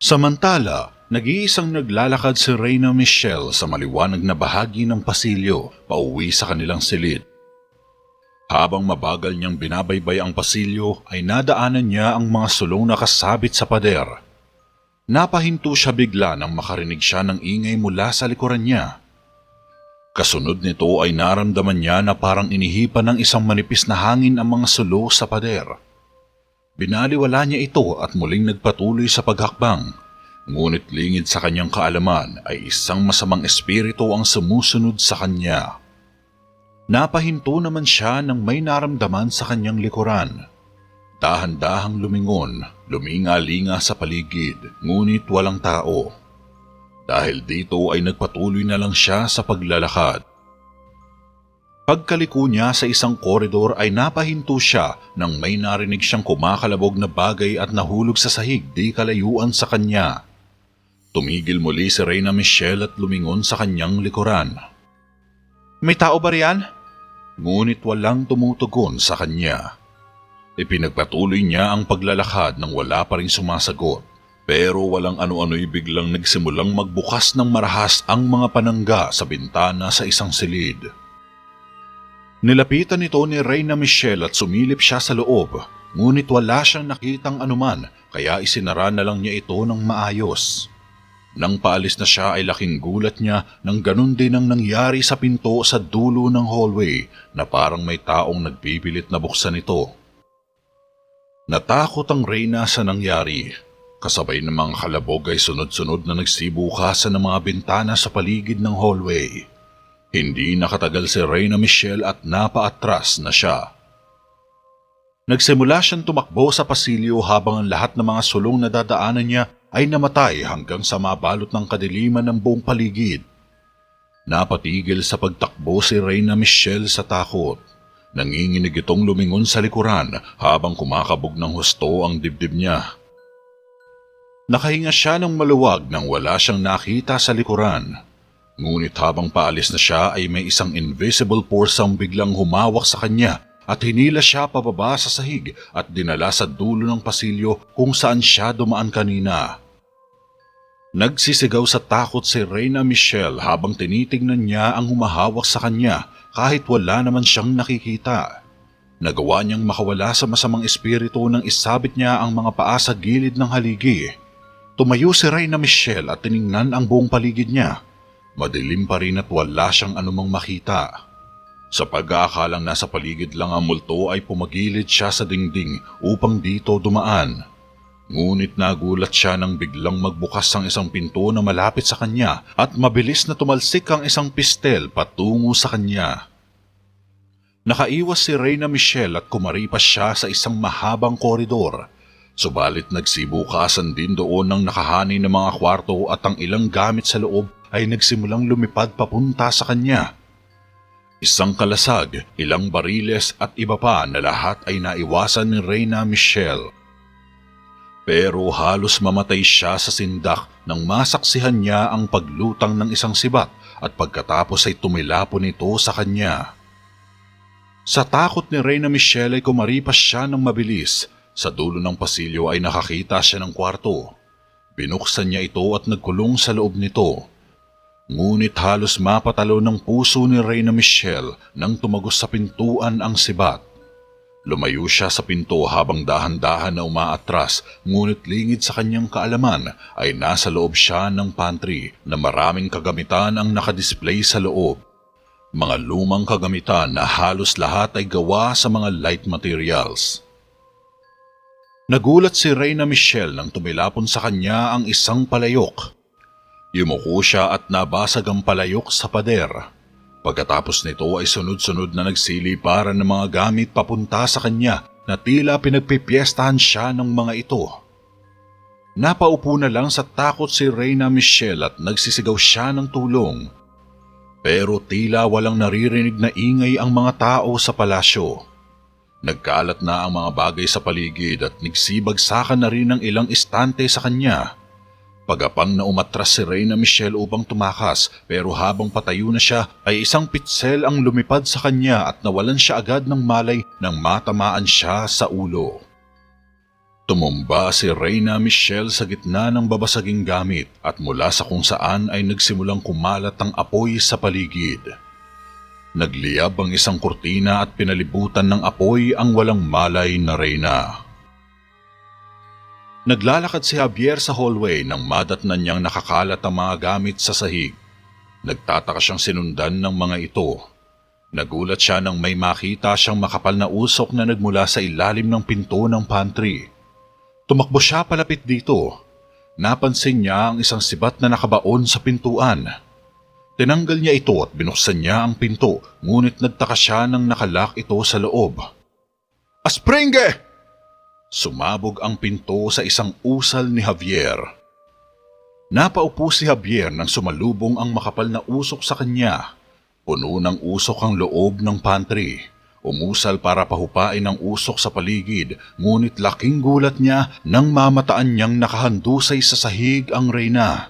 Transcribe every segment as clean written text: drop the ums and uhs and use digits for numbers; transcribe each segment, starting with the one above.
Samantala, nag-iisang naglalakad si Reyna Michelle sa maliwanag na bahagi ng pasilyo pauwi sa kanilang silid. Habang mabagal niyang binabaybay ang pasilyo ay nadaanan niya ang mga sulong na kasabit sa pader. Napahinto siya bigla nang makarinig siya ng ingay mula sa likuran niya. Kasunod nito ay naramdaman niya na parang inihipan ng isang manipis na hangin ang mga sulo sa pader. Binaliwala niya ito at muling nagpatuloy sa paghakbang. Ngunit lingid sa kanyang kaalaman ay isang masamang espiritu ang sumusunod sa kanya. Napahinto naman siya nang may naramdaman sa kanyang likuran. Dahan-dahang lumingon, luminga-linga sa paligid, ngunit walang tao. Dahil dito ay nagpatuloy na lang siya sa paglalakad. Pagkaliko niya sa isang koridor ay napahinto siya nang may narinig siyang kumakalabog na bagay at nahulog sa sahig di kalayuan sa kanya. Tumigil muli si Reyna Michelle at lumingon sa kanyang likuran. "May tao ba riyan?" Ngunit walang tumutugon sa kanya. Ipinagpatuloy niya ang paglalakad nang wala pa ring sumasagot. Pero walang ano-ano'y biglang nagsimulang magbukas ng marahas ang mga panangga sa bintana sa isang silid. Nilapitan ito ni Reyna Michelle at sumilip siya sa loob, ngunit wala siyang nakitang anuman kaya isinara na lang niya ito ng maayos. Nang paalis na siya ay laking gulat niya nang ganun din ang nangyari sa pinto sa dulo ng hallway na parang may taong nagpipilit na buksan ito. Natakot ang Reyna sa nangyari. Kasabay ng mga kalabog ay sunod-sunod na nagsibukasan ng mga bintana sa paligid ng hallway. Hindi nakatagal si Reyna Michelle at napaatras na siya. Nagsimula siyang tumakbo sa pasilyo habang ang lahat ng mga sulong na dadaanan niya ay namatay hanggang sa mabalot ng kadiliman ng buong paligid. Napatigil sa pagtakbo si Reyna Michelle sa takot. Nanginginig itong lumingon sa likuran habang kumakabog ng husto ang dibdib niya. Nakahinga siya ng maluwag nang wala siyang nakita sa likuran. Ngunit habang paalis na siya ay may isang invisible force ang biglang humawak sa kanya at hinila siya pababa sa sahig at dinala sa dulo ng pasilyo kung saan siya dumaan kanina. Nagsisigaw sa takot si Reyna Michelle habang tinitingnan niya ang humahawak sa kanya kahit wala naman siyang nakikita. Nagawa niyang makawala sa masamang espiritu nang isabit niya ang mga paa sa gilid ng haligi. Tumayo si Reyna Michelle at tiningnan ang buong paligid niya. Madilim pa rin at wala siyang anumang makita. Sa pag-aakalang nasa paligid lang ang multo ay pumagilid siya sa dingding upang dito dumaan. Ngunit nagulat siya nang biglang magbukas ang isang pinto na malapit sa kanya at mabilis na tumalsik ang isang pistel patungo sa kanya. Nakaiwas si Reyna Michelle at kumaripas siya sa isang mahabang koridor. Subalit nagsibukasan din doon ng nakahani ng mga kwarto at ang ilang gamit sa loob ay nagsimulang lumipad papunta sa kanya. Isang kalasag, ilang bariles at iba pa na lahat ay naiwasan ni Reyna Michelle. Pero halos mamatay siya sa sindak nang masaksihan niya ang paglutang ng isang sibat at pagkatapos ay tumilapon ito sa kanya. Sa takot ni Reyna Michelle ay kumaripas siya ng mabilis. Sa dulo ng pasilyo ay nakakita siya ng kwarto. Binuksan niya ito at nagkulong sa loob nito. Ngunit halos mapatalo ng puso ni Reyna Michelle nang tumagos sa pintuan ang sibat. Lumayo siya sa pinto habang dahan-dahan na umaatras, ngunit lingid sa kanyang kaalaman ay nasa loob siya ng pantry na maraming kagamitan ang nakadisplay sa loob. Mga lumang kagamitan na halos lahat ay gawa sa mga light materials. Nagulat si Reyna Michelle nang tumilapon sa kanya ang isang palayok. Yumuko siya at nabasag ang palayok sa pader. Pagkatapos nito ay sunod-sunod na nagsiliparan ng mga gamit papunta sa kanya na tila pinagpipiestahan siya ng mga ito. Napaupo na lang sa takot si Reyna Michelle at nagsisigaw siya ng tulong. Pero tila walang naririnig na ingay ang mga tao sa palasyo. Nagkalat na ang mga bagay sa paligid at nagsibagsakan na rin ang ilang istante sa kanya. Pagapang na umatras si Reyna Michelle upang tumakas pero habang patayo na siya ay isang pitsel ang lumipad sa kanya at nawalan siya agad ng malay nang matamaan siya sa ulo. Tumumba si Reyna Michelle sa gitna ng babasaging gamit at mula sa kung saan ay nagsimulang kumalat ang apoy sa paligid. Nagliyab ang isang kurtina at pinalibutan ng apoy ang walang malay na Reyna. Naglalakad si Javier sa hallway nang madatnan niyang nakakalat ang mga gamit sa sahig. Nagtataka siyang sinundan ng mga ito. Nagulat siya nang may makita siyang makapal na usok na nagmula sa ilalim ng pinto ng pantry. Tumakbo siya palapit dito. Napansin niya ang isang sibat na nakabaon sa pintuan. Tinanggal niya ito at binuksan niya ang pinto, ngunit nagtaka siya nang nakalak ito sa loob. Aspringe! Sumabog ang pinto sa isang usal ni Javier. Napaupo si Javier nang sumalubong ang makapal na usok sa kanya. Puno ng usok ang loob ng pantry. Umusal para pahupain ang usok sa paligid, ngunit laking gulat niya nang mamataan niyang nakahandusay sa sahig ang Reyna.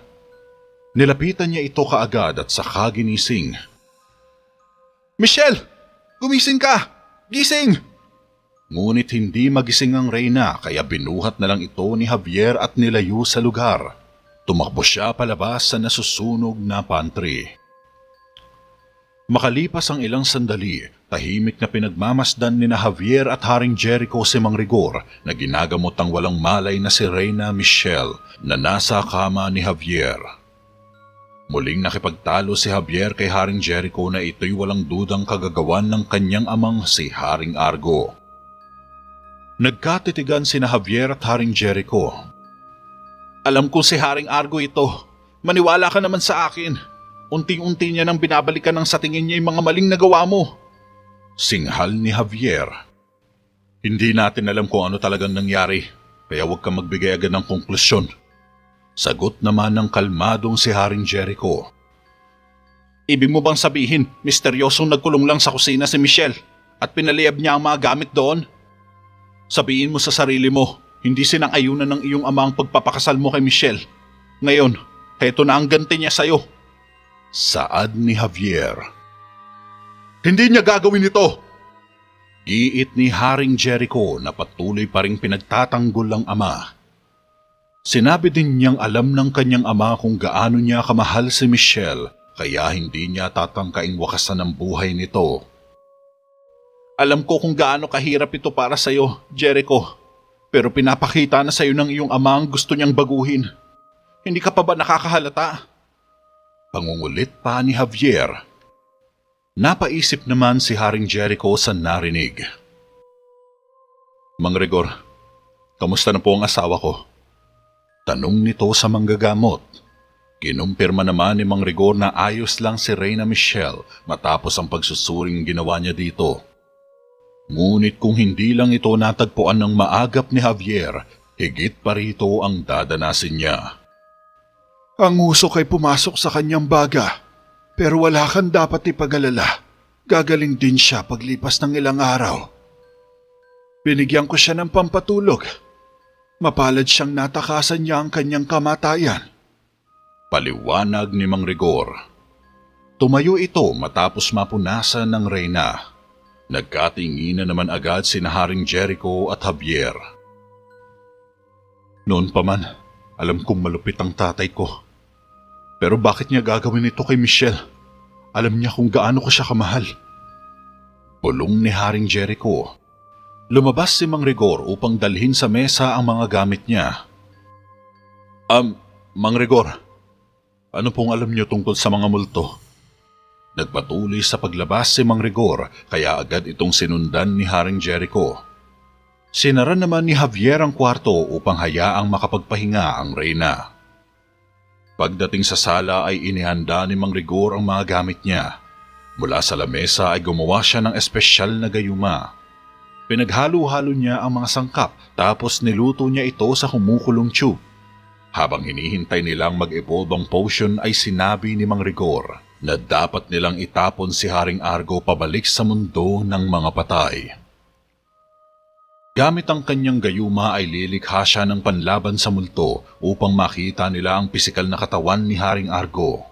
Nilapitan niya ito kaagad at saka ginising. Michelle! Gumising ka! Gising! Ngunit hindi magising ang Reyna kaya binuhat na lang ito ni Javier at nilayo sa lugar. Tumakbo siya palabas sa nasusunog na pantry. Makalipas ang ilang sandali, tahimik na pinagmamasdan ni na Javier at Haring Jericho si Mang Rigor na ginagamot ang walang malay na si Reyna Michelle na nasa kama ni Javier. Muling nakipagtalo si Javier kay Haring Jericho na ito'y walang dudang kagagawan ng kanyang amang si Haring Argo. Nagkatitigan si na Javier at Haring Jericho. Alam ko si Haring Argo ito. Maniwala ka naman sa akin. Unti-unti niya nang binabalikan ng sa tingin niya yung mga maling nagawa mo. Singhal ni Javier. Hindi natin alam kung ano talagang nangyari, kaya huwag kang magbigay agad ng konklusyon. Sagot naman ng kalmadong si Haring Jericho. Ibig mo bang sabihin, misteryosong nagkulong lang sa kusina si Michelle at pinaliyab niya ang mga gamit doon? Sabihin mo sa sarili mo, hindi sinang-ayunan ng iyong ama ang pagpapakasal mo kay Michelle. Ngayon, heto na ang ganti niya sa'yo. Saad ni Javier. Hindi niya gagawin ito! Giit ni Haring Jericho na patuloy pa ring pinagtatanggol ang ama. Sinabi din niyang alam ng kanyang ama kung gaano niya kamahal si Michelle kaya hindi niya tatangkaing wakasan ang buhay nito. Alam ko kung gaano kahirap ito para sa iyo, Jericho, pero pinapakita na sa iyo ng iyong ama ang gusto niyang baguhin. Hindi ka pa ba nakakahalata? Pangungulit pa ni Javier. Napaisip naman si Haring Jericho sa narinig. Mang Rigor, kamusta na po ang asawa ko? Tanong nito sa manggagamot. Kinumpirma naman ni Mang Rigor na ayos lang si Reyna Michelle matapos ang pagsusuring ginawa niya dito. Ngunit kung hindi lang ito natagpuan ng maagap ni Javier, higit pa rito ang dadanasin niya. Ang usok ay pumasok sa kanyang baga, pero wala kang dapat ipag-alala. Gagaling din siya paglipas ng ilang araw. Binigyan ko siya ng pampatulog. Mapalad siyang natakasan niya ang kanyang kamatayan. Paliwanag ni Mang Rigor. Tumayo ito matapos mapunasan ng Reyna. Nagkatinginan naman agad sina Haring Jericho at Javier. Noon pa man, alam kong malupit ang tatay ko. Pero bakit niya gagawin ito kay Michelle? Alam niya kung gaano ko siya kamahal. Bulong ni Haring Jericho. Lumabas si Mang Rigor upang dalhin sa mesa ang mga gamit niya. Mang Rigor, ano pong alam niyo tungkol sa mga multo? Nagpatuloy sa paglabas si Mang Rigor kaya agad itong sinundan ni Haring Jericho. Sinara naman ni Javier ang kwarto upang hayaang makapagpahinga ang Reyna. Pagdating sa sala ay inihanda ni Mang Rigor ang mga gamit niya. Mula sa lamesa ay gumawa siya ng espesyal na gayuma. Pinaghalo-halo niya ang mga sangkap tapos niluto niya ito sa kumukulong tube. Habang hinihintay nilang mag-evolve ang potion ay sinabi ni Mang Rigor na dapat nilang itapon si Haring Argo pabalik sa mundo ng mga patay. Gamit ang kanyang gayuma ay lilikha siya ng panlaban sa multo upang makita nila ang pisikal na katawan ni Haring Argo.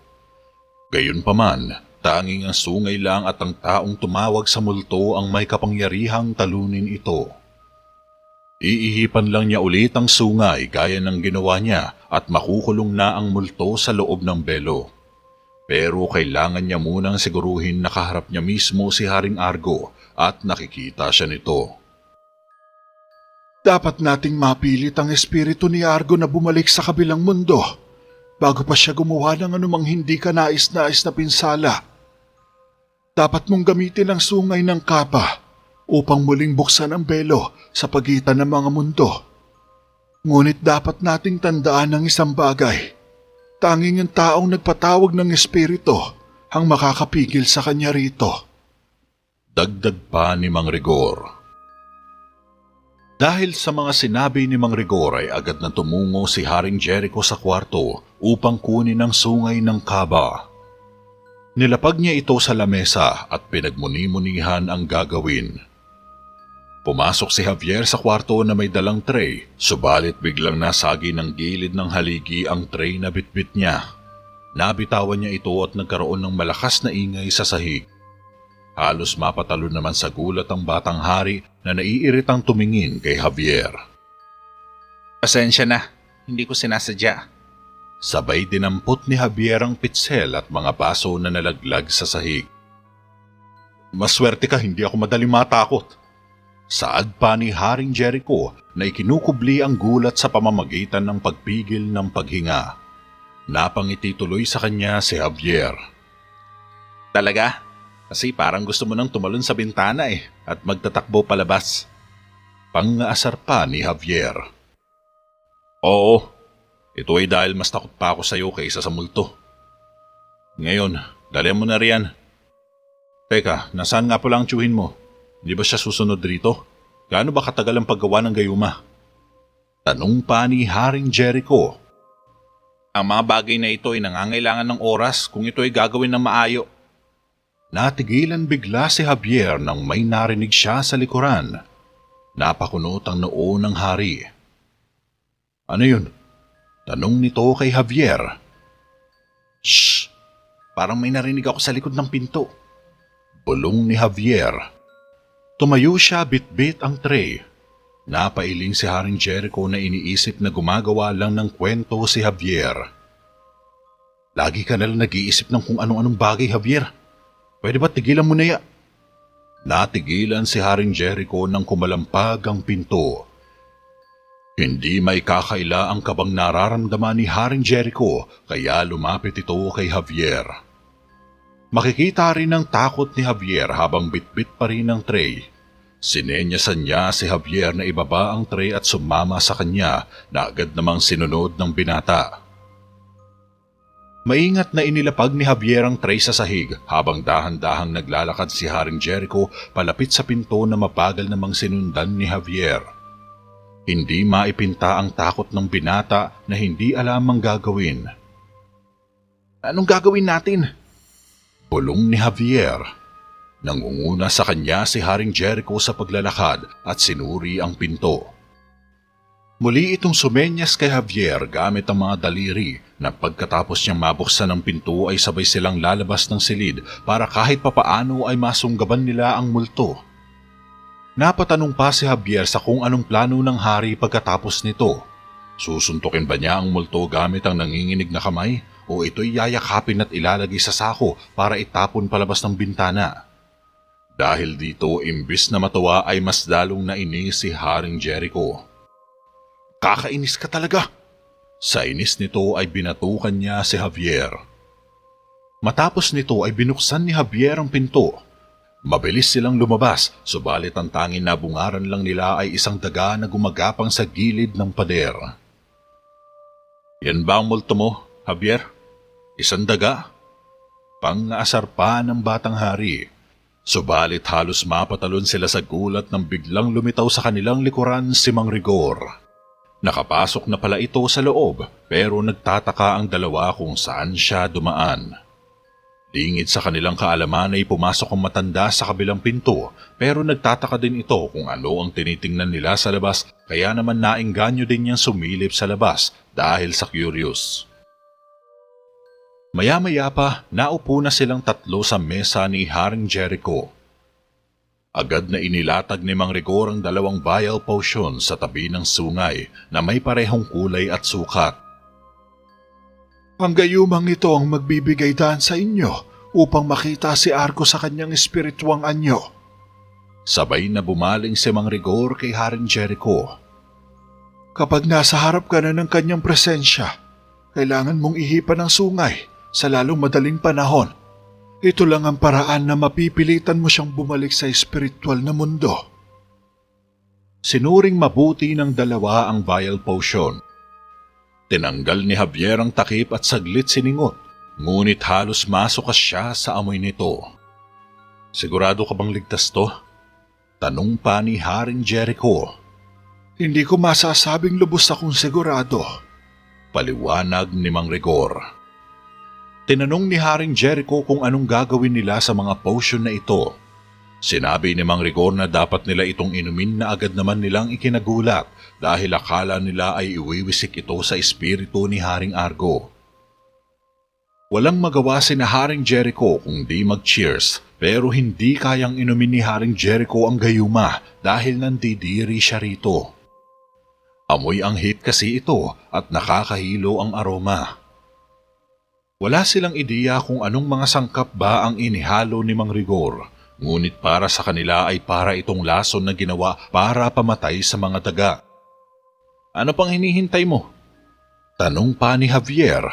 Gayunpaman, tanging ang sungay lang at ang taong tumawag sa multo ang may kapangyarihang talunin ito. Iihipan lang niya ulit ang sungay gaya ng ginawa niya at makukulong na ang multo sa loob ng belo. Pero kailangan niya munang siguruhin na kaharap niya mismo si Haring Argo at nakikita siya nito. Dapat nating mapilit ang espiritu ni Argo na bumalik sa kabilang mundo bago pa siya gumawa ng anumang hindi ka nais-nais na pinsala. Dapat mong gamitin ang sungay ng kapa upang muling buksan ang belo sa pagitan ng mga mundo. Ngunit dapat nating tandaan ang isang bagay. Tanging ang taong nagpatawag ng espiritu ang makakapigil sa kanya rito. Dagdag pa ni Mang Rigor. Dahil sa mga sinabi ni Mang Rigor ay agad na tumungo si Haring Jericho sa kwarto upang kunin ang sungay ng kaba. Nilapag niya ito sa lamesa at pinagmuni-munihan ang gagawin. Pumasok si Javier sa kwarto na may dalang tray, subalit biglang nasagi ng gilid ng haligi ang tray na bitbit niya. Nabitawan niya ito at nagkaroon ng malakas na ingay sa sahig. Halos mapatalo naman sa gulat ang batang hari na naiiritang tumingin kay Javier. Pasensya na, hindi ko sinasadya. Sabay dinampot ni Javier ang pitsel at mga baso na nalaglag sa sahig. Maswerte ka, hindi ako madaling matakot. Saad pa ni Haring Jericho na ikinukubli ang gulat sa pamamagitan ng pagpigil ng paghinga. Napangiti tuloy sa kanya si Javier. Talaga? Kasi parang gusto mo nang tumalon sa bintana at magtatakbo palabas. Pang-aasar pa ni Javier. Oo, ito ay dahil mas takot pa ako sa iyo kaysa sa multo. Ngayon, dalihan mo na riyan. Teka, nasaan nga pala ang tiyuhin mo? Di ba siya susunod rito? Gaano ba katagal ang paggawa ng gayuma? Tanong pa ni Haring Jericho. Ang mga bagay na ito ay nangangailangan ng oras kung ito ay gagawin ng maayo. Natigilan bigla si Javier nang may narinig siya sa likuran. Napakunot ang noo ng hari. Ano yun? Tanong nito kay Javier. Shh! Parang may narinig ako sa likod ng pinto. Bulong ni Javier. Tumayo siya bitbit ang tray. Napailing si Haring Jericho na iniisip na gumagawa lang ng kwento si Javier. Lagi ka nalang nag-iisip ng kung anong-anong bagay, Javier. Pwede ba tigilan mo na ya? Natigilan si Haring Jericho nang kumalampag ang pinto. Hindi may kakaila ang kabang nararamdaman ni Haring Jericho kaya lumapit ito kay Javier. Makikita rin ang takot ni Javier habang bitbit pa rin ang tray. Sinenyasan niya si Javier na ibaba ang tray at sumama sa kanya na agad namang sinunod ng binata. Maingat na inilapag ni Javier ang tray sa sahig habang dahan-dahang naglalakad si Haring Jericho palapit sa pinto na mabagal namang sinundan ni Javier. Hindi maipinta ang takot ng binata na hindi alam ang gagawin. Anong gagawin natin? Bulong ni Javier. Nangunguna sa kanya si Haring Jericho sa paglalakad at sinuri ang pinto. Muli itong sumenyas kay Javier gamit ang mga daliri na pagkatapos niyang mabuksan ang pinto ay sabay silang lalabas ng silid para kahit papaano ay masunggaban nila ang multo. Napatanong pa si Javier sa kung anong plano ng hari pagkatapos nito. Susuntukin ba niya ang multo gamit ang nanginginig na kamay o ito'y yayakapin at ilalagay sa sako para itapon palabas ng bintana? Dahil dito imbis na matuwa ay mas lalong nainis si Haring Jericho. Kakainis ka talaga! Sa inis nito ay binatukan niya si Javier. Matapos nito ay binuksan ni Javier ang pinto. Mabilis silang lumabas, subalit ang tanging nabungaran lang nila ay isang daga na gumagapang sa gilid ng pader. Yan ba ang multo mo, Javier? Isang daga? Pang-aasar pa ng batang hari. Subalit halos mapatalon sila sa gulat nang biglang lumitaw sa kanilang likuran si Mang Rigor. Nakapasok na pala ito sa loob pero nagtataka ang dalawa kung saan siya dumaan. Lingid sa kanilang kaalaman ay pumasok ang matanda sa kabilang pinto pero nagtataka din ito kung ano ang tinitingnan nila sa labas kaya naman naengganyo din niyang sumilip sa labas dahil sa curious. Maya-maya pa naupo na silang tatlo sa mesa ni Haring Jericho. Agad na inilatag ni Mang Rigor ang 2 vial potion sa tabi ng sungay na may parehong kulay at sukat. Ang gayumang ito ang magbibigay daan sa inyo upang makita si Argo sa kanyang espirituang anyo. Sabay na bumaling si Mang Rigor kay Haring Jericho. Kapag nasa harap ka na ng kanyang presensya, kailangan mong ihipan ang sungay sa lalong madaling panahon. Ito lang ang paraan na mapipilitan mo siyang bumalik sa espiritual na mundo. Sinuring mabuti ng 2 ang vial potion. Tinanggal ni Javier ang takip at saglit siningot, ngunit halos masukas siya sa amoy nito. Sigurado ka bang ligtas to? Tanong pa ni Haring Jericho. Hindi ko masasabing lubos akong sigurado. Paliwanag ni Mang Rigor. Tinanong ni Haring Jericho kung anong gagawin nila sa mga potion na ito. Sinabi ni Mang Rigor na dapat nila itong inumin na agad naman nilang ikinagulat dahil akala nila ay iwiwisik ito sa espiritu ni Haring Argo. Walang magawa si na Haring Jericho kung di mag-cheers pero hindi kayang inumin ni Haring Jericho ang gayuma dahil nandidiri siya rito. Amoy ang hit kasi ito at nakakahilo ang aroma. Wala silang ideya kung anong mga sangkap ba ang inihalo ni Mang Rigor, ngunit para sa kanila ay para itong lason na ginawa para pamatay sa mga daga. Ano pang hinihintay mo? Tanong pa ni Javier.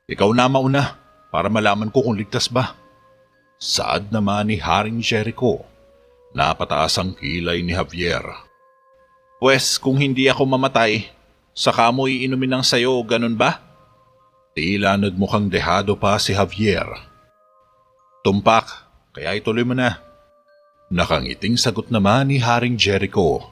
Ikaw na mauna para malaman ko kung ligtas ba. Saad naman ni Haring Jericho. Napataas ang kilay ni Javier. Pwes kung hindi ako mamatay, saka mo iinumin ng sayo, ganun ba? Tila nagmukhang dehado pa si Javier. Tumpak, kaya ituloy mo na. Nakangiting sagot naman ni Haring Jericho.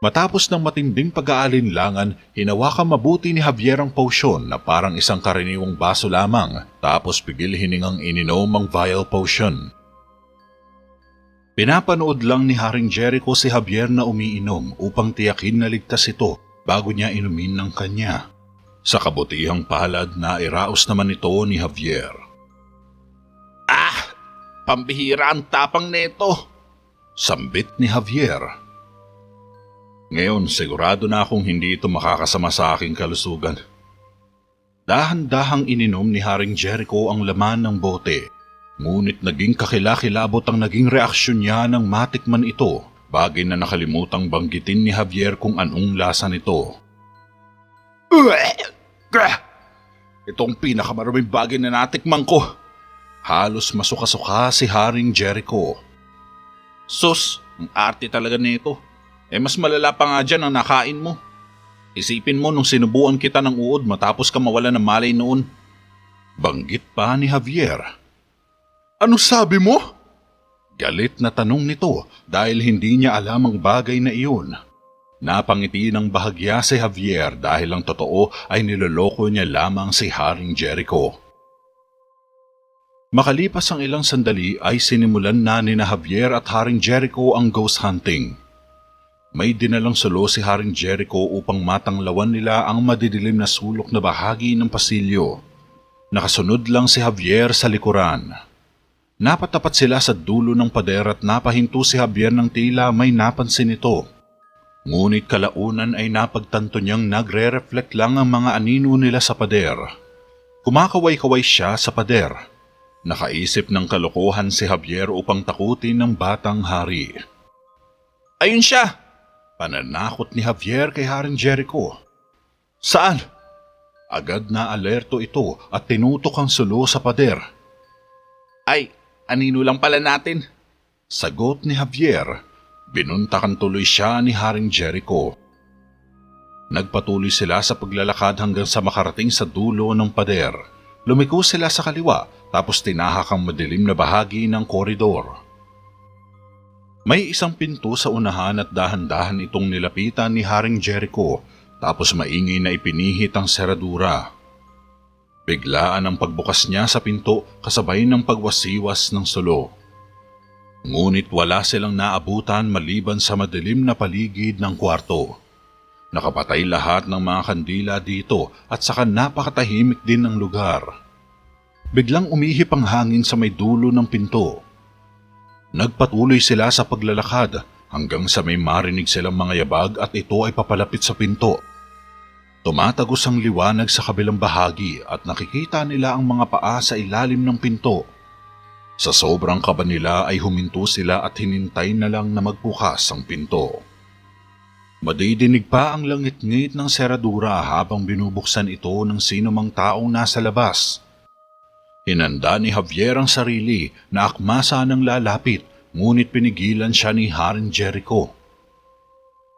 Matapos ng matinding pag-aalinlangan, hinawakan mabuti ni Javier ang potion na parang isang karaniwang baso lamang tapos pigil hiningang ininom ang vial potion. Pinapanood lang ni Haring Jericho si Javier na umiinom upang tiyakin na ligtas ito bago niya inumin ng kanya. Sa kabutihang palad na iraos naman ito ni Javier. Pambihira ang tapang nito. Sambit ni Javier. Ngayon sigurado na akong hindi ito makakasama sa aking kalusugan. Dahan-dahang ininom ni Haring Jericho ang laman ng bote. Ngunit naging kakilakilabot ang naging reaksyon niya nang matikman ito, bagay na nakalimutang banggitin ni Javier kung anong lasa nito. Itong pinakamaruming bagay na natikman ko. Halos masuka-suka si Haring Jericho. Sus, ang arte talaga nito. Mas malala pa nga dyan ang nakain mo. Isipin mo nung sinubuan kita ng uod matapos ka mawala ng malay noon. Banggit pa ni Javier. Ano sabi mo? Galit na tanong nito dahil hindi niya alam ang bagay na iyon. Napangiti ng bahagya si Javier dahil ang totoo ay niloloko niya lamang si Haring Jericho. Makalipas ang ilang sandali ay sinimulan na ni Javier at Haring Jericho ang ghost hunting. May dinalang solo si Haring Jericho upang matanglawan nila ang madidilim na sulok na bahagi ng pasilyo. Nakasunod lang si Javier sa likuran. Napatapat sila sa dulo ng pader at napahinto si Javier ng tila may napansin ito. Ngunit kalaunan ay napagtanto niyang nagre-reflect lang ang mga anino nila sa pader. Kumakaway-kaway siya sa pader. Nakaisip ng kalokohan si Javier upang takutin ng batang hari. Ayun siya! Pananakot ni Javier kay Haring Jericho. Saan? Agad na alerto ito at tinutok ang sulo sa pader. Ay, anino lang pala natin. Sagot ni Javier. Binuntakan tuloy siya ni Haring Jericho. Nagpatuloy sila sa paglalakad hanggang sa makarating sa dulo ng pader. Lumiko sila sa kaliwa tapos tinahak ang madilim na bahagi ng koridor. May isang pinto sa unahan at dahan-dahan itong nilapitan ni Haring Jericho tapos maingay na ipinihit ang seradura. Biglaan ang pagbukas niya sa pinto kasabay ng pagwasiwas ng sulo. Ngunit wala silang naabutan maliban sa madilim na paligid ng kwarto. Nakapatay lahat ng mga kandila dito at saka napakatahimik din ang lugar. Biglang umihip ang hangin sa may dulo ng pinto. Nagpatuloy sila sa paglalakad hanggang sa may marinig silang mga yabag at ito ay papalapit sa pinto. Tumatagos ang liwanag sa kabilang bahagi at nakikita nila ang mga paa sa ilalim ng pinto. Sa sobrang kaba nila ay huminto sila at hinintay na lang na magbukas ang pinto. Madidinig pa ang langit-ngit ng seradura habang binubuksan ito ng sino mang taong nasa labas. Hinanda ni Javier ang sarili na akma sanang lalapit, ngunit pinigilan siya ni Haring Jericho.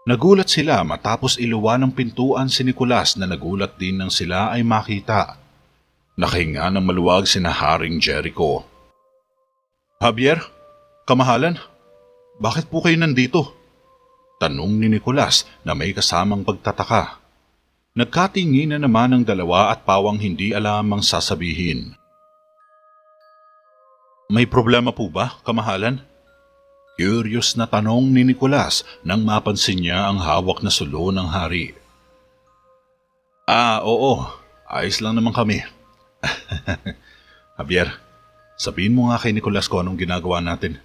Nagulat sila matapos iluwa ng pintuan si Nicolas na nagulat din nang sila ay makita. Nakahinga ng maluwag sina Haring Jericho. Javier, kamahalan, bakit po kayo nandito? Tanong ni Nicolas na may kasamang pagtataka. Nagkatingin na naman ang dalawa at pawang hindi alam ang sasabihin. May problema po ba, kamahalan? Curious na tanong ni Nicolas nang mapansin niya ang hawak na sulo ng hari. Oo. Ayos lang naman kami. Javier, sabihin mo nga kay Nicolas kung anong ginagawa natin.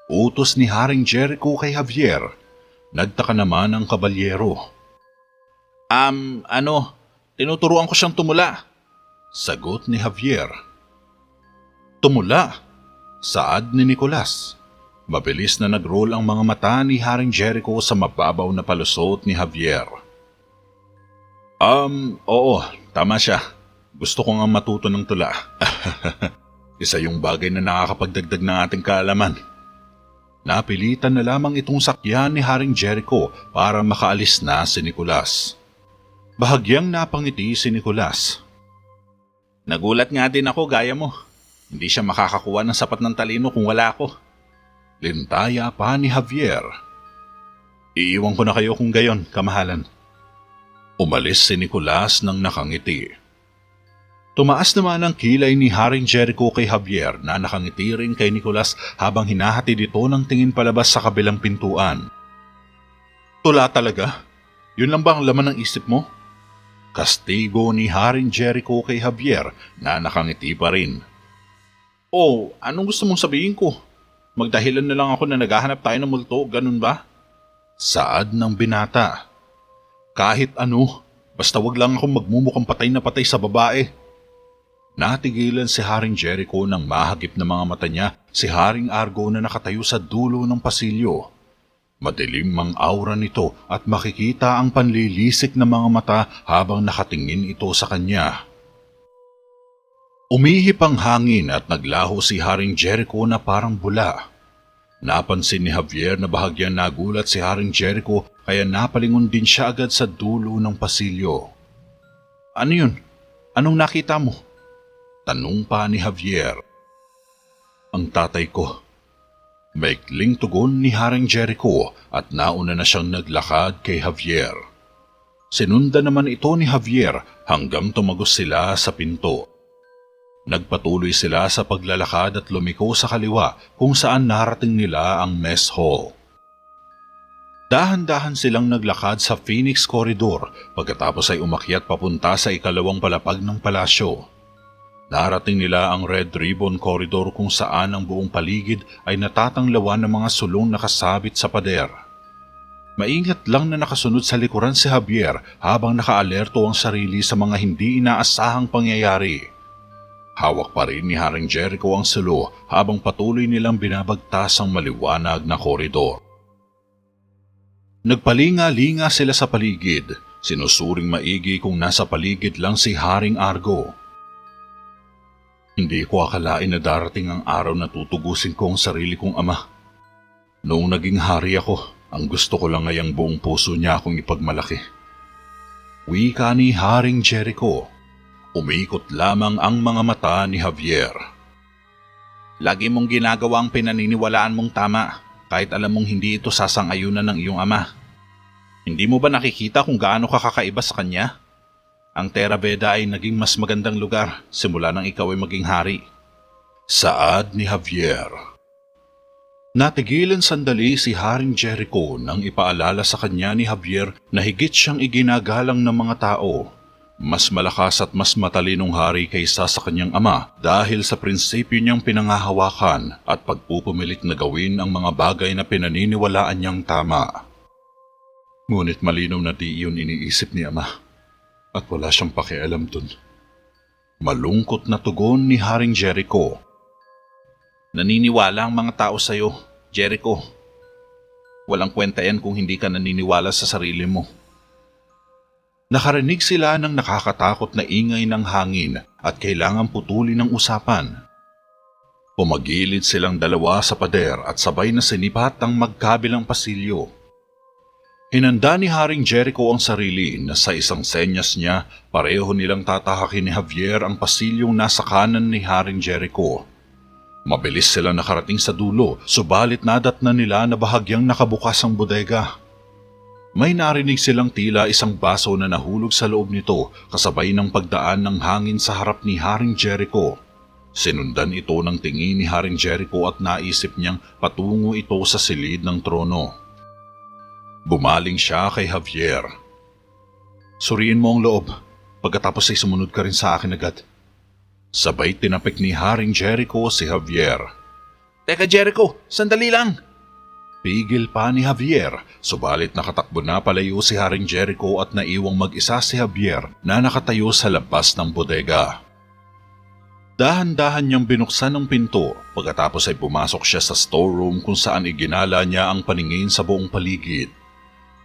Utos ni Haring Jericho kay Javier. Nagtaka naman ang kabalyero. Tinuturuan ko siyang tumula. Sagot ni Javier. Tumula? Saad ni Nicolas. Mabilis na nag-roll ang mga mata ni Haring Jericho sa mababaw na palusot ni Javier. Oo, tama siya. Gusto ko nga matuto ng tula. Isa yung bagay na nakakapagdagdag ng ating kaalaman. Napilitan na lamang itong sakyan ni Haring Jericho para makaalis na si Nicolas. Bahagyang napangiti si Nicolas. Nagulat nga din ako gaya mo. Hindi siya makakakuha ng sapat ng talino kung wala ako. Lintaya pa ni Javier. Iiwan ko na kayo kung gayon, kamahalan. Umalis si Nicolas nang nakangiti. Tumaas naman ang kilay ni Haring Jericho kay Javier na nakangiti rin kay Nicolas habang hinahatid ito ng tingin palabas sa kabilang pintuan. Tula talaga? Yun lang ba ang laman ng isip mo? Kastigo ni Haring Jericho kay Javier na nakangiti pa rin. Anong gusto mong sabihin ko? Magdahilan na lang ako na naghahanap tayo ng multo, ganun ba? Saad ng binata. Kahit ano, basta wag lang akong magmumukhang patay na patay sa babae. Natigilan si Haring Jericho nang mahagip na mga mata niya si Haring Argo na nakatayo sa dulo ng pasilyo. Madilim ang aura nito at makikita ang panlilisik ng mga mata habang nakatingin ito sa kanya. Umihip ang hangin at naglaho si Haring Jericho na parang bula. Napansin ni Javier na bahagyang nagulat si Haring Jericho kaya napalingon din siya agad sa dulo ng pasilyo. Ano yun? Anong nakita mo? Tanong pa ni Javier. Ang tatay ko. Maikling tugon ni Haring Jericho at nauna na siyang naglakad kay Javier. Sinundan naman ito ni Javier hanggang tumagos sila sa pinto. Nagpatuloy sila sa paglalakad at lumiko sa kaliwa kung saan narating nila ang mess hall. Dahan-dahan silang naglakad sa Phoenix Corridor pagkatapos ay umakyat papunta sa ikalawang palapag ng palasyo. Narating nila ang Red Ribbon Corridor kung saan ang buong paligid ay natatanglawan ng mga sulong nakasabit sa pader. Maingat lang na nakasunod sa likuran si Javier habang nakaalerto ang sarili sa mga hindi inaasahang pangyayari. Hawak pa rin ni Haring Jericho ang sulo habang patuloy nilang binabagtas ang maliwanag na koridor. Nagpalinga-linga sila sa paligid, sinusuring maigi kung nasa paligid lang si Haring Argo. Hindi ko akalain na darating ang araw na tutugusin ko ang sarili kong ama. Noong naging hari ako, ang gusto ko lang ay ang buong puso niya akong ipagmalaki. Wika ni Haring Jericho. Umikot lamang ang mga mata ni Javier. Lagi mong ginagawa ang pinaniniwalaan mong tama, kahit alam mong hindi ito sasang-ayunan ng iyong ama. Hindi mo ba nakikita kung gaano ka kakaiba sa kanya? Ang Terra Veda ay naging mas magandang lugar simula nang ikaw ay maging hari. Saad ni Javier. Natigilan sandali si Haring Jericho nang ipaalala sa kanya ni Javier na higit siyang iginagalang ng mga tao. Mas malakas at mas matalinong hari kaysa sa kanyang ama dahil sa prinsipyo niyang pinangahawakan at pagpupumilit na gawin ang mga bagay na pinaniniwalaan niyang tama. Ngunit malinaw na di iyon iniisip ni ama at wala siyang pakialam dun. Malungkot na tugon ni Haring Jericho. Naniniwala ang mga tao sa'yo, Jericho. Walang kwenta yan kung hindi ka naniniwala sa sarili mo. Nakarinig sila ng nakakatakot na ingay ng hangin at kailangang putulin ang usapan. Pumagilid silang dalawa sa pader at sabay na sinipat ang magkabilang pasilyo. Hinanda ni Haring Jericho ang sarili na sa isang senyas niya pareho nilang tatahakin ni Javier ang pasilyong nasa kanan ni Haring Jericho. Mabilis silang nakarating sa dulo, subalit nadatnan nila na bahagyang nakabukas ang bodega. May narinig silang tila isang baso na nahulog sa loob nito kasabay ng pagdaan ng hangin sa harap ni Haring Jericho. Sinundan ito ng tingin ni Haring Jericho at naisip niyang patungo ito sa silid ng trono. Bumaling siya kay Javier. Suriin mo ang loob, pagkatapos ay sumunod ka rin sa akin agad. Sabay tinapik ni Haring Jericho si Javier. Teka Jericho, sandali lang! Pigil pa ni Javier, subalit nakatakbo na palayo si Haring Jericho at naiwang mag-isa si Javier na nakatayo sa labas ng bodega. Dahan-dahan niyang binuksan ang pinto, pagkatapos ay pumasok siya sa storeroom kung saan iginala niya ang paningin sa buong paligid.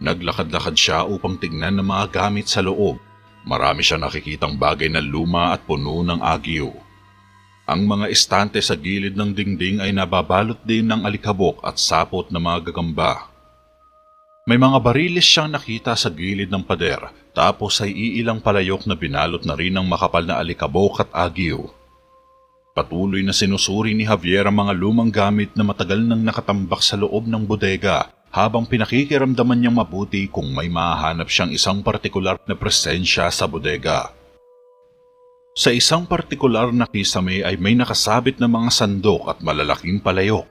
Naglakad-lakad siya upang tignan ang mga gamit sa loob. Marami siya nakikitang bagay na luma at puno ng agyo. Ang mga estante sa gilid ng dingding ay nababalot din ng alikabok at sapot na mga gagamba. May mga bariles siyang nakita sa gilid ng pader, tapos ay iilang palayok na binalot na rin ng makapal na alikabok at agyo. Patuloy na sinusuri ni Javier ang mga lumang gamit na matagal nang nakatambak sa loob ng bodega habang pinakikiramdaman niyang mabuti kung may mahahanap siyang isang partikular na presensya sa bodega. Sa isang partikular na kisame ay may nakasabit na mga sandok at malalaking palayok.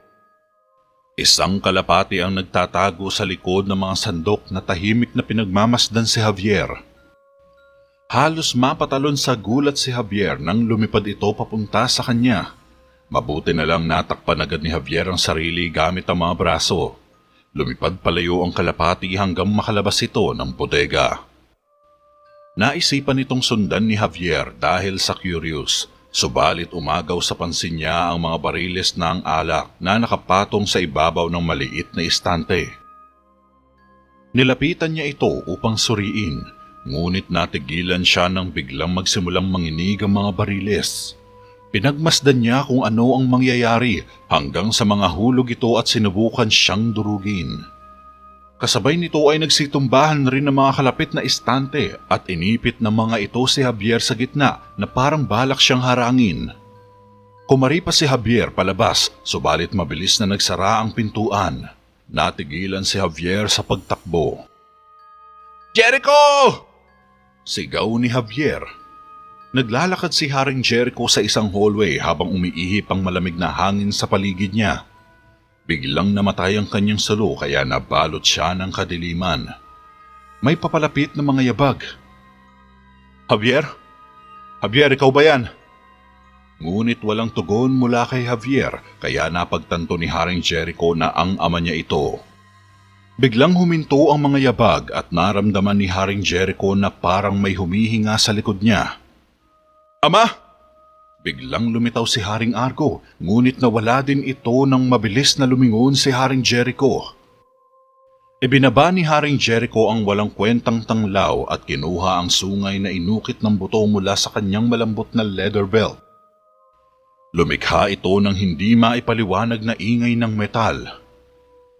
Isang kalapati ang nagtatago sa likod ng mga sandok na tahimik na pinagmamasdan si Javier. Halos mapatalon sa gulat si Javier nang lumipad ito papunta sa kanya. Mabuti na lang natakpan agad ni Javier ang sarili gamit ang mga braso. Lumipad palayo ang kalapati hanggang makalabas ito ng bodega. Naisipan itong sundan ni Javier dahil sa curious, subalit umagaw sa pansin niya ang mga bariles ng alak na nakapatong sa ibabaw ng maliit na istante. Nilapitan niya ito upang suriin, ngunit natigilan siya nang biglang magsimulang manginig ang mga bariles. Pinagmasdan niya kung ano ang mangyayari hanggang sa mga hulog ito at sinubukan siyang durugin. Kasabay nito ay nagsitumbahan rin ng mga kalapit na istante at inipit ng mga ito si Javier sa gitna na parang balak siyang harangin. Kumari pa si Javier palabas, subalit mabilis na nagsara ang pintuan. Natigilan si Javier sa pagtakbo. Jericho! Sigaw ni Javier. Naglalakad si Haring Jericho sa isang hallway habang umiihip ang malamig na hangin sa paligid niya. Biglang namatay ang kanyang salo kaya nabalot siya ng kadiliman. May papalapit na mga yabag. Javier? Javier, ikaw ba yan? Ngunit walang tugon mula kay Javier kaya napagtanto ni Haring Jericho na ang ama niya ito. Biglang huminto ang mga yabag at naramdaman ni Haring Jericho na parang may humihinga sa likod niya. Ama! Biglang lumitaw si Haring Argo, ngunit nawala din ito nang mabilis na lumingon si Haring Jericho. Ibinaba ni Haring Jericho ang walang kwentang tanglaw at kinuha ang sungay na inukit ng buto mula sa kanyang malambot na leather belt. Lumikha ito ng hindi maipaliwanag na ingay ng metal.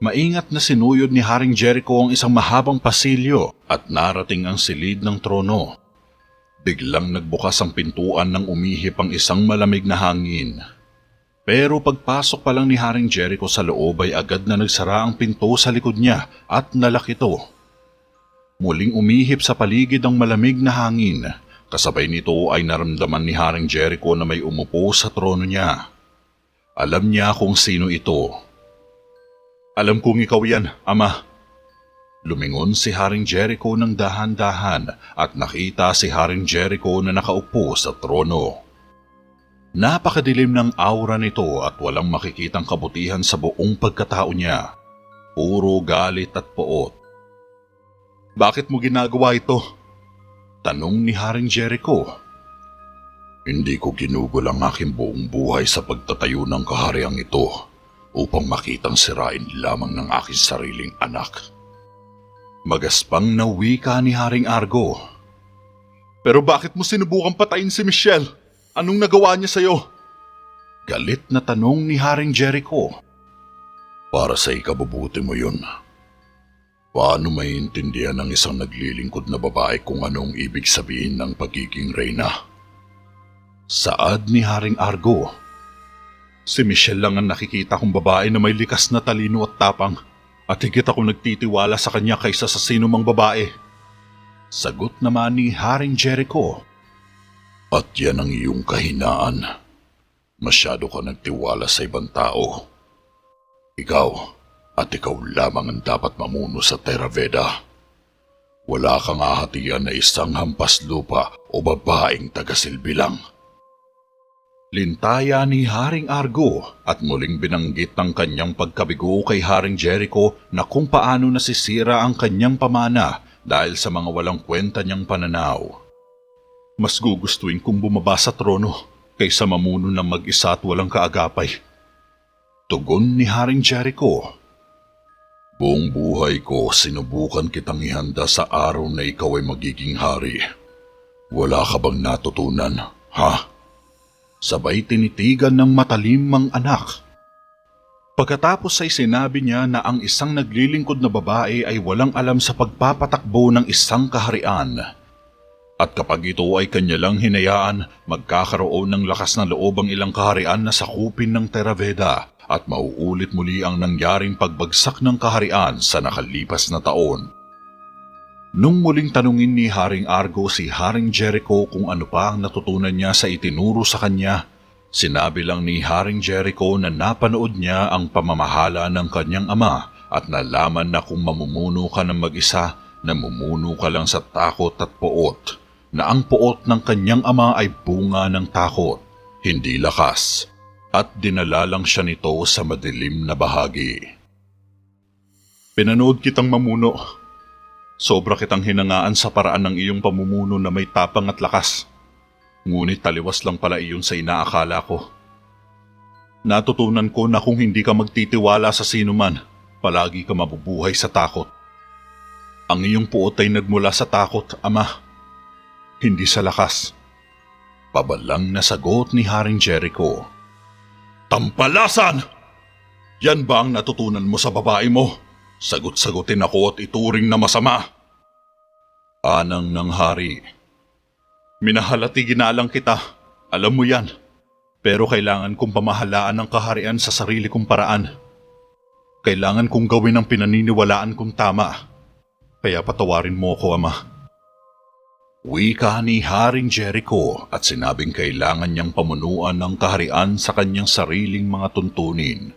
Maingat na sinuyod ni Haring Jericho ang isang mahabang pasilyo at narating ang silid ng trono. Biglang nagbukas ang pintuan nang umihip ang isang malamig na hangin. Pero pagpasok pa lang ni Haring Jericho sa loob ay agad na nagsara ang pinto sa likod niya at nalak ito. Muling umihip sa paligid ang malamig na hangin. Kasabay nito ay naramdaman ni Haring Jericho na may umupo sa trono niya. Alam niya kung sino ito. Alam kong ikaw yan, Ama. Lumingon si Haring Jericho ng dahan-dahan at nakita si Haring Jericho na nakaupo sa trono. Napakadilim ng aura nito at walang makikitang kabutihan sa buong pagkatao niya. Puro galit at poot. "Bakit mo ginagawa ito?" tanong ni Haring Jericho. "Hindi ko ginugol ang aking buong buhay sa pagtatayo ng kahariang ito upang makitang sirain lamang ng aking sariling anak." Magaspang na wika ni Haring Argo. "Pero bakit mo sinubukang patayin si Michelle? Anong nagawa niya sa'yo?" Galit na tanong ni Haring Jericho. "Para sa ikabubuti mo yun. Paano maiintindihan ng isang naglilingkod na babae kung anong ibig sabihin ng pagiging reyna?" Saad ni Haring Argo. "Si Michelle lang ang nakikita kong babae na may likas na talino at tapang. At higit akong nagtitiwala sa kanya kaysa sa sino mang babae." Sagot naman ni Haring Jericho. "At yan ang iyong kahinaan. Masyado ka nagtiwala sa ibang tao. Ikaw at ikaw lamang ang dapat mamuno sa Theraveda. Wala kang ahatian na isang hampas lupa o babaeng tagasilbi lang." Lintaya ni Haring Argo at muling binanggit ng kanyang pagkabigo kay Haring Jericho na kung paano nasisira ang kanyang pamana dahil sa mga walang kwenta niyang pananaw. "Mas gugustuhin kong bumaba sa trono kaysa mamuno ng mag-isa at walang kaagapay." Tugon ni Haring Jericho. "Buong buhay ko sinubukan kitang ihanda sa araw na ikaw ay magiging hari. Wala ka bang natutunan, ha?" Sabay tinitigan ng matalim ang anak. Pagkatapos ay sinabi niya na ang isang naglilingkod na babae ay walang alam sa pagpapatakbo ng isang kaharian. At kapag ito ay kanya lang hinayaan, magkakaroon ng lakas na loob ang ilang kaharian na sakupin ng Theraveda at mauulit muli ang nangyaring pagbagsak ng kaharian sa nakalipas na taon. Nung muling tanungin ni Haring Argo si Haring Jericho kung ano pa ang natutunan niya sa itinuro sa kanya, sinabi lang ni Haring Jericho na napanood niya ang pamamahala ng kanyang ama at nalaman na kung mamumuno ka ng mag-isa, namumuno ka lang sa takot at poot, na ang poot ng kanyang ama ay bunga ng takot, hindi lakas, at dinala lang siya nito sa madilim na bahagi. "Pinanood kitang mamuno. Sobra kitang hinangaan sa paraan ng iyong pamumuno na may tapang at lakas. Ngunit taliwas lang pala iyon sa inaakala ko. Natutunan ko na kung hindi ka magtitiwala sa sino man, palagi ka mabubuhay sa takot. Ang iyong puot ay nagmula sa takot, ama. Hindi sa lakas." Pabalang na sagot ni Haring Jericho. "Tampalasan! Yan ba ang natutunan mo sa babae mo? Sagot-sagutin ako at ituring na masama." Anang ng hari. "Minahal at iginalang kita. Alam mo yan. Pero kailangan kong pamahalaan ang kaharian sa sarili kong paraan. Kailangan kong gawin ang pinaniniwalaan kong tama. Kaya patawarin mo ko, ama." Wika ni Haring Jericho at sinabing kailangan niyang pamunuan ng kaharian sa kanyang sariling mga tuntunin.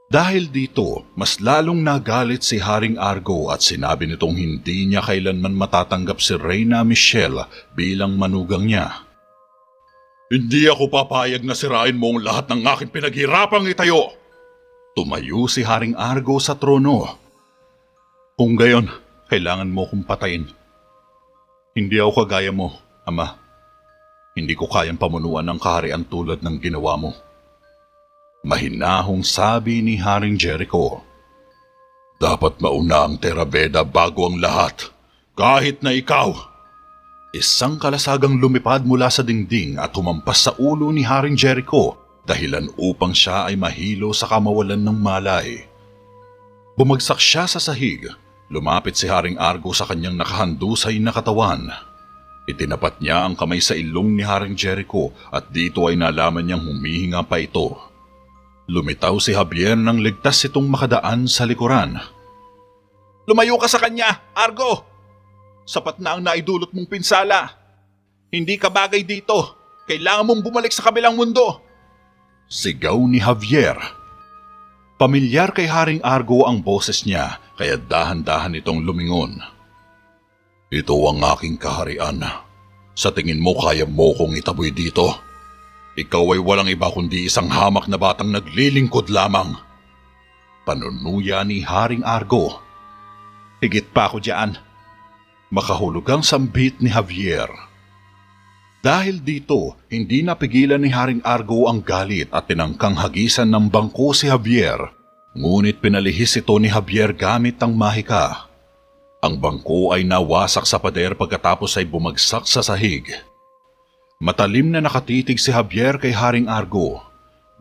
Dahil dito, mas lalong nagalit si Haring Argo at sinabi nitong hindi niya kailanman matatanggap si Reyna Michelle bilang manugang niya. "Hindi ako papayag na sirain mo ang lahat ng aking pinaghirapang itayo." Tumayo si Haring Argo sa trono. "Kung gayon, kailangan mo kong patayin. Hindi ako kagaya mo, ama. Hindi ko kayang pamunuan ng kaharian tulad ng ginawa mo." Mahinahong sabi ni Haring Jericho. "Dapat mauna ang Theraveda bago ang lahat, kahit na ikaw." Isang kalasagang lumipad mula sa dingding at humampas sa ulo ni Haring Jericho, dahilan upang siya ay mahilo sa kamawalan ng malay. Bumagsak siya sa sahig. Lumapit si Haring Argo sa kanyang nakahandusay na katawan. Itinapat niya ang kamay sa ilong ni Haring Jericho at dito ay nalaman niyang humihinga pa ito. Lumitaw si Javier nang ligtas itong makadaan sa likuran. "Lumayo ka sa kanya, Argo! Sapat na ang naidulot mong pinsala. Hindi ka bagay dito. Kailangan mong bumalik sa kabilang mundo." Sigaw ni Javier. Pamilyar kay Haring Argo ang boses niya, kaya dahan-dahan itong lumingon. Ito ang aking kaharian. Sa tingin mo kaya mo kong itaboy dito? Ikaw ay walang iba kundi isang hamak na batang naglilingkod lamang. Panunuya ni Haring Argo. Higit pa ako diyan. Makahulugang sambit ni Javier. Dahil dito, hindi napigilan ni Haring Argo ang galit at tinangkang hagisan ng bangko si Javier. Ngunit pinalihis ito ni Javier gamit ang mahika. Ang bangko ay nawasak sa pader pagkatapos ay bumagsak sa sahig. Matalim na nakatitig si Javier kay Haring Argo.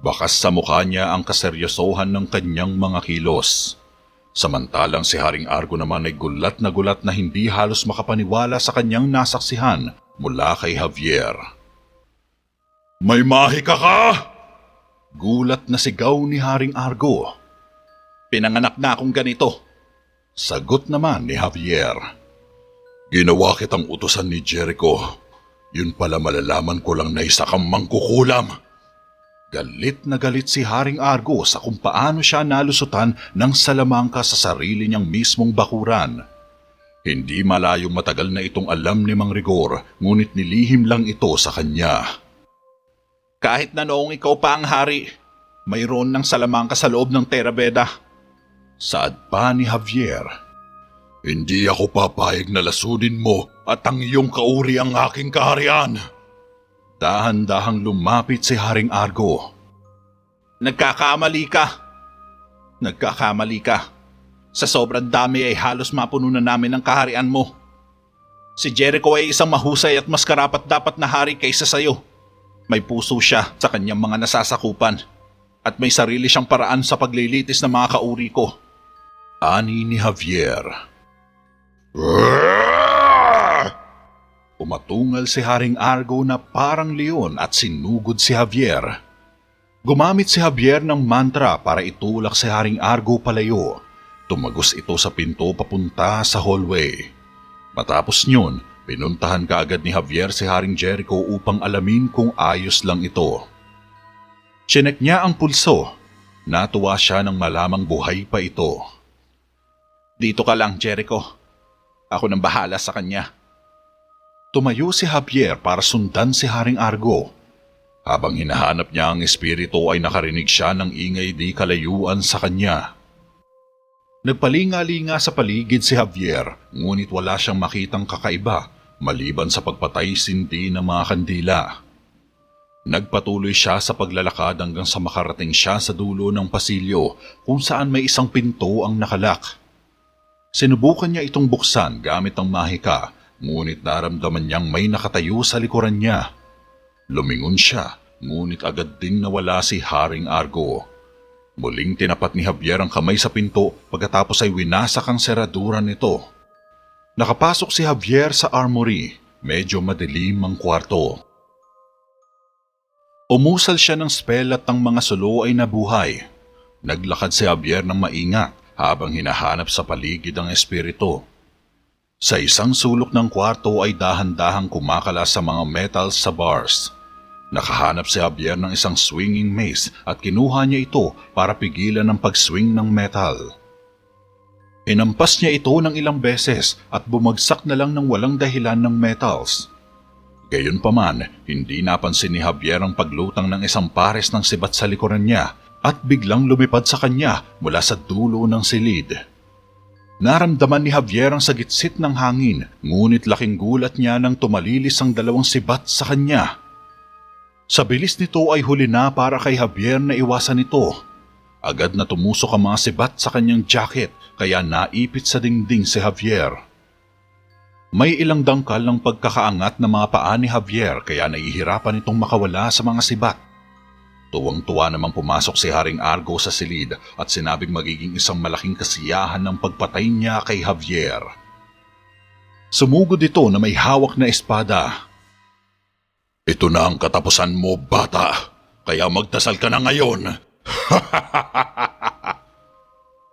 Bakas sa mukha niya ang kaseryosohan ng kanyang mga kilos. Samantalang si Haring Argo naman ay gulat na hindi halos makapaniwala sa kanyang nasaksihan mula kay Javier. May mahika ka! Gulat na sigaw ni Haring Argo. Pinanganak na akong ganito. Sagot naman ni Javier. Ginawa kitang utusan ni Jericho. Yun pala malalaman ko lang na isa kang mangkukulam. Galit na galit si Haring Argo sa kung paano siya nalusutan ng salamangka sa sarili niyang mismong bakuran. Hindi malayong matagal na itong alam ni Mang Rigor, ngunit nilihim lang ito sa kanya. Kahit na noong ikaw pa ang hari, mayroon ng salamangka sa loob ng Terabeda. Saad pa ni Javier. Hindi ako papayag na lasunin mo at ang iyong kauri ang aking kaharian. Dahan-dahang lumapit si Haring Argo. Nagkakamali ka. Sa sobrang dami ay halos mapuno na namin ang kaharian mo. Si Jericho ay isang mahusay at mas karapat-dapat na hari kaysa sayo. May puso siya sa kanyang mga nasasakupan at may sarili siyang paraan sa paglilitis ng mga kauri ko. Ani ni Javier. Umatungal si Haring Argo na parang leon at sinugod si Javier. Gumamit si Javier ng mantra para itulak si Haring Argo palayo. Tumagos ito sa pinto papunta sa hallway. Matapos yun, pinuntahan kaagad ni Javier si Haring Jericho upang alamin kung ayos lang ito. Chinek niya ang pulso. Natuwa siya nang malamang buhay pa ito. Dito ka lang, Jericho. Ako nang bahala sa kanya. Tumayo si Javier para sundan si Haring Argo. Habang hinahanap niya ang espiritu ay nakarinig siya ng ingay di kalayuan sa kanya. Nagpalinga-linga sa paligid si Javier, ngunit wala siyang makitang kakaiba maliban sa pagpatay-sindi ng mga kandila. Nagpatuloy siya sa paglalakad hanggang sa makarating siya sa dulo ng pasilyo kung saan may isang pinto ang nakalak. Sinubukan niya itong buksan gamit ang mahika, ngunit naramdaman niyang may nakatayo sa likuran niya. Lumingon siya, ngunit agad ding nawala si Haring Argo. Muling tinapat ni Javier ang kamay sa pinto pagkatapos ay winasak ang seradura nito. Nakapasok si Javier sa armory, medyo madilim ang kwarto. Umusal siya ng spell at ang mga sulo ay nabuhay. Naglakad si Javier ng maingat habang hinahanap sa paligid ang espiritu. Sa isang sulok ng kwarto ay dahan-dahang kumakalas sa mga metals sa bars. Nakahanap si Javier ng isang swinging mace at kinuha niya ito para pigilan ang pag-swing ng metal. Hinampas niya ito ng ilang beses at bumagsak na lang ng walang dahilan ng metals. Gayunpaman, hindi napansin ni Javier ang paglutang ng isang pares ng sibat sa likuran niya at biglang lumipad sa kanya mula sa dulo ng silid. Naramdaman ni Javier ang sagitsit ng hangin, ngunit laking gulat niya nang tumalilis ang dalawang sibat sa kanya. Sa bilis nito ay huli na para kay Javier na iwasan ito. Agad na tumusok ang mga sibat sa kanyang jacket kaya naipit sa dingding si Javier. May ilang dangkal ng pagkakaangat ng mga paa ni Javier kaya nahihirapan itong makawala sa mga sibat. Tuwang-tuwa namang pumasok si Haring Argo sa silid at sinabing magiging isang malaking kasiyahan ng pagpatay niya kay Javier. Sumugod ito na may hawak na espada. Ito na ang katapusan mo, bata. Kaya magdasal ka na ngayon.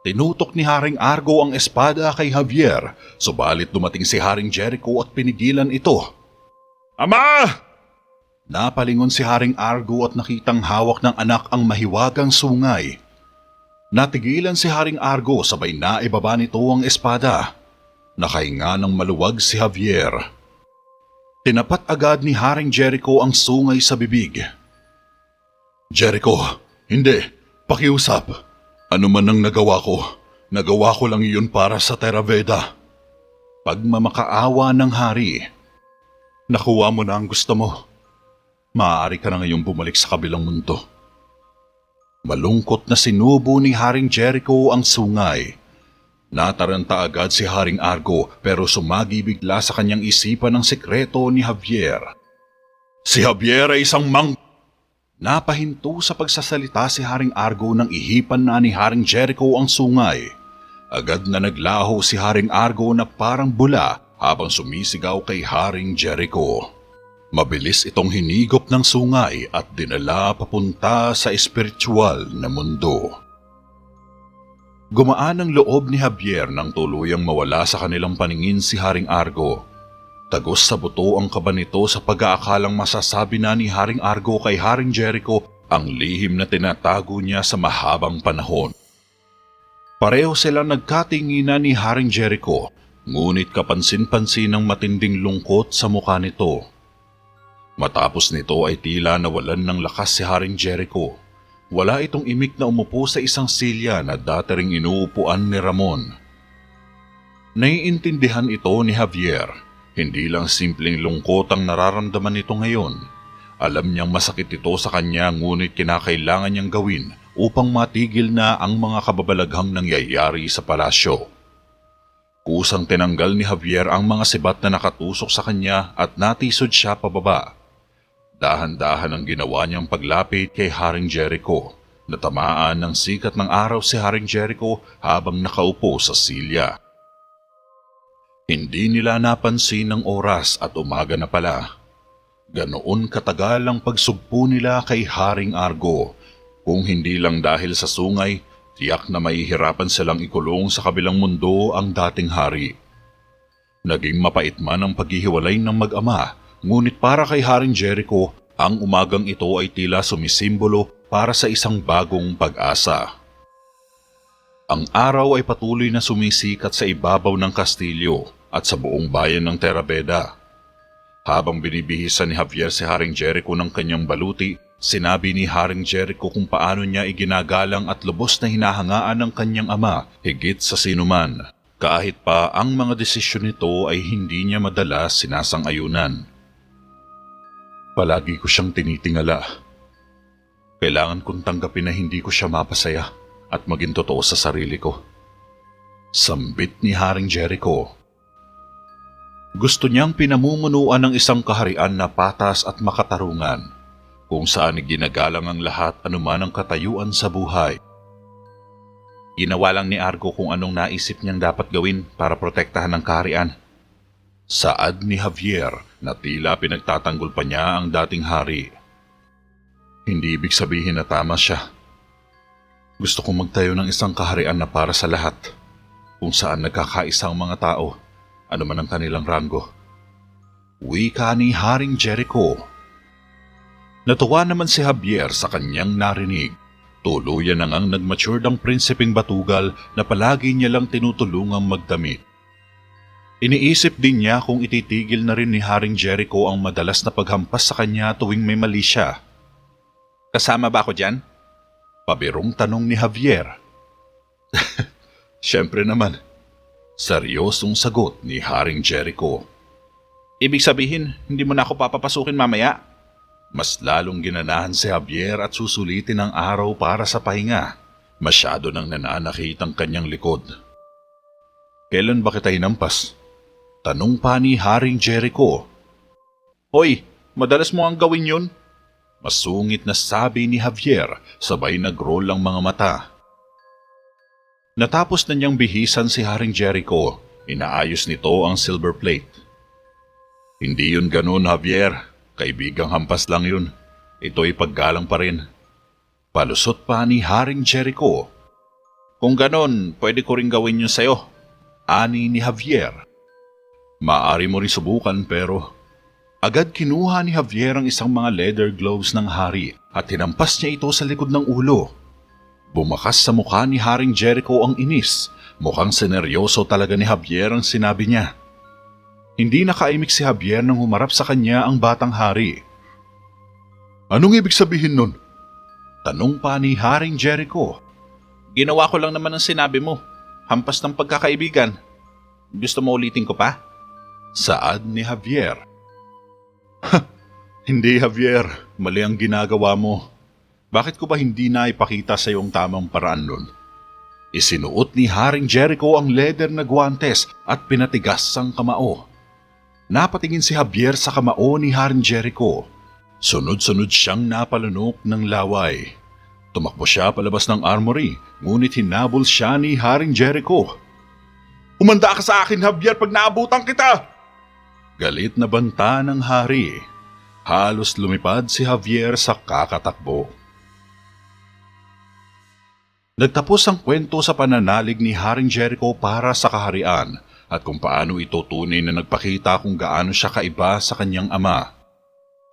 Tinutok ni Haring Argo ang espada kay Javier, subalit dumating si Haring Jericho at pinigilan ito. Ama! Napalingon si Haring Argo at nakitang hawak ng anak ang mahiwagang sungay. Natigilan si Haring Argo sabay na ibaba nito ang espada. Nakahinga ng maluwag si Javier. Tinapat agad ni Haring Jericho ang sungay sa bibig. Jericho, hindi. Pakiusap. Ano man ang nagawa ko lang iyon para sa Theraveda. Pagmamakaawa ng hari. Nakuha mo na ang gusto mo. Maaari ka na ngayong bumalik sa kabilang mundo. Malungkot na sinubo ni Haring Jericho ang sungay. Nataranta agad si Haring Argo pero sumagi bigla sa kanyang isipan ang sekreto ni Javier. Si Javier ay isang Napahinto sa pagsasalita si Haring Argo nang ihipan na ni Haring Jericho ang sungay. Agad na naglaho si Haring Argo na parang bula habang sumisigaw kay Haring Jericho. Mabilis itong hinigop ng sungay at dinala papunta sa espiritual na mundo. Gumaan ang loob ni Javier nang tuluyang mawala sa kanilang paningin si Haring Argo. Tagos sa buto ang kaba nito sa pag-aakalang masasabi na ni Haring Argo kay Haring Jericho ang lihim na tinatago niya sa mahabang panahon. Pareho silang nagkatinginan ni Haring Jericho, ngunit kapansin-pansin ang matinding lungkot sa mukha nito. Matapos nito ay tila nawalan ng lakas si Haring Jericho. Wala itong imik na umupo sa isang silya na dati ring inuupuan ni Ramon. Naiintindihan ito ni Javier. Hindi lang simpleng lungkot ang nararamdaman nito ngayon. Alam niyang masakit ito sa kanya ngunit kinakailangan niyang gawin upang matigil na ang mga kababalaghang nangyayari sa palasyo. Kusang tinanggal ni Javier ang mga sibat na nakatusok sa kanya at natisod siya pababa. Dahan-dahan ang ginawa niyang paglapit kay Haring Jericho. Natamaan ng sikat ng araw si Haring Jericho habang nakaupo sa silya. Hindi nila napansin ang oras at umaga na pala. Ganoon katagal ang pagsugpo nila kay Haring Argo. Kung hindi lang dahil sa sungay, tiyak na mahihirapan silang ikulong sa kabilang mundo ang dating hari. Naging mapait man ang paghihiwalay ng mag-ama, ngunit para kay Haring Jericho, ang umagang ito ay tila sumisimbolo para sa isang bagong pag-asa. Ang araw ay patuloy na sumisikat sa ibabaw ng kastilyo at sa buong bayan ng Theraveda. Habang binibihisan ni Javier si Haring Jericho ng kanyang baluti, sinabi ni Haring Jericho kung paano niya iginagalang at lubos na hinahangaan ng kanyang ama higit sa sinuman. Kahit pa ang mga desisyon nito ay hindi niya madalas sinasang-ayunan. Palagi ko siyang tinitingala. Kailangan kong tanggapin na hindi ko siya mapasaya at maging totoo sa sarili ko. Sambit ni Haring Jericho. Gusto niyang pinamumunuan ng isang kaharian na patas at makatarungan, kung saan ginagalang ang lahat anuman ang katayuan sa buhay. Ginawa lang ni Argo kung anong naisip niyang dapat gawin para protektahan ang kaharian. Saad ni Javier na tila pinagtatanggol pa niya ang dating hari. Hindi ibig sabihin na tama siya. Gusto kong magtayo ng isang kaharian na para sa lahat, kung saan nagkakaisa ang mga tao, ano man ang kanilang ranggo. Wika ni Haring Jericho. Natuwa naman si Javier sa kanyang narinig. Tuluyan na ngang nag-mature ang prinsipeng Batugal na palagi niya lang tinutulungang magdamit. Iniisip din niya kung ititigil na rin ni Haring Jericho ang madalas na paghampas sa kanya tuwing may mali siya. Kasama ba ako dyan? Pabirong tanong ni Javier. Siyempre naman. Seryosong sagot ni Haring Jericho. Ibig sabihin, hindi mo na ako papapasukin mamaya? Mas lalong ginanahan si Javier at susulitin ang araw para sa pahinga. Masyado nang nananakit ang kanyang likod. Kailan ba kita hinampas? Tanong pa ni Haring Jericho. Hoy, madalas mo ang gawin yun? Masungit na sabi ni Javier, sabay nag-roll ang mga mata. Natapos na niyang bihisan si Haring Jericho, inaayos nito ang silver plate. Hindi yun ganun, Javier. Kaibigang hampas lang yun. Ito'y paggalang pa rin. Palusot pa ni Haring Jericho. Kung ganon, pwede ko rin gawin yun sa'yo. Ani ni Javier. Maaari mo rin subukan pero... Agad kinuha ni Javier ang isang mga leather gloves ng hari at hinampas niya ito sa likod ng ulo. Bumakas sa mukha ni Haring Jericho ang inis. Mukhang seneryoso talaga ni Javier ang sinabi niya. Hindi nakaimik si Javier nang humarap sa kanya ang batang hari. Anong ibig sabihin nun? Tanong pa ni Haring Jericho. Ginawa ko lang naman ang sinabi mo. Hampas ng pagkakaibigan. Gusto mo ulitin ko pa? Saad ni Javier. Hindi, Javier. Mali ang ginagawa mo. Bakit ko ba hindi na ipakita sa iyo ang tamang paraan nun? Isinuot ni Haring Jericho ang leather na guwantes at pinatigas ang kamao. Napatingin si Javier sa kamao ni Haring Jericho. Sunod-sunod siyang napalunok ng laway. Tumakbo siya palabas ng armory, ngunit hinabol siya ni Haring Jericho. Umanda ka sa akin, Javier, pag naabutan kita! Galit na banta ng hari. Halos lumipad si Javier sa kakatakbo. Nagtapos ang kwento sa pananalig ni Haring Jericho para sa kaharian at kung paano ito tunay na nagpakita kung gaano siya kaiba sa kanyang ama.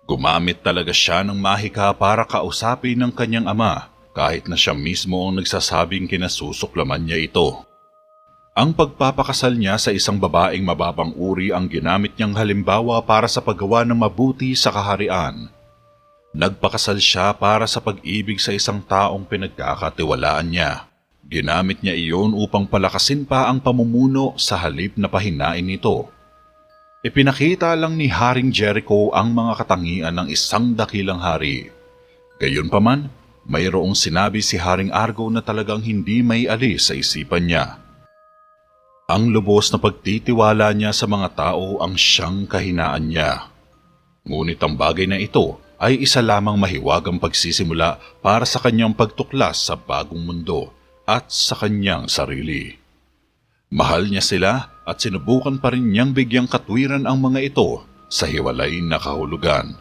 Gumamit talaga siya ng mahika para kausapin ng kanyang ama kahit na siya mismo ang nagsasabing kinasusuklaman niya ito. Ang pagpapakasal niya sa isang babaeng mababang uri ang ginamit niyang halimbawa para sa paggawa ng mabuti sa kaharian. Nagpakasal siya para sa pag-ibig sa isang taong pinagkakatiwalaan niya. Ginamit niya iyon upang palakasin pa ang pamumuno sa halip na pahinain nito. Ipinakita lang ni Haring Jericho ang mga katangian ng isang dakilang hari. Gayunpaman, mayroong sinabi si Haring Argo na talagang hindi may alis sa isipan niya. Ang lubos na pagtitiwala niya sa mga tao ang siyang kahinaan niya. Ngunit ang bagay na ito ay isa lamang mahiwagang pagsisimula para sa kanyang pagtuklas sa bagong mundo at sa kanyang sarili. Mahal niya sila at sinubukan pa rin niyang bigyang katwiran ang mga ito sa hiwalay na kahulugan.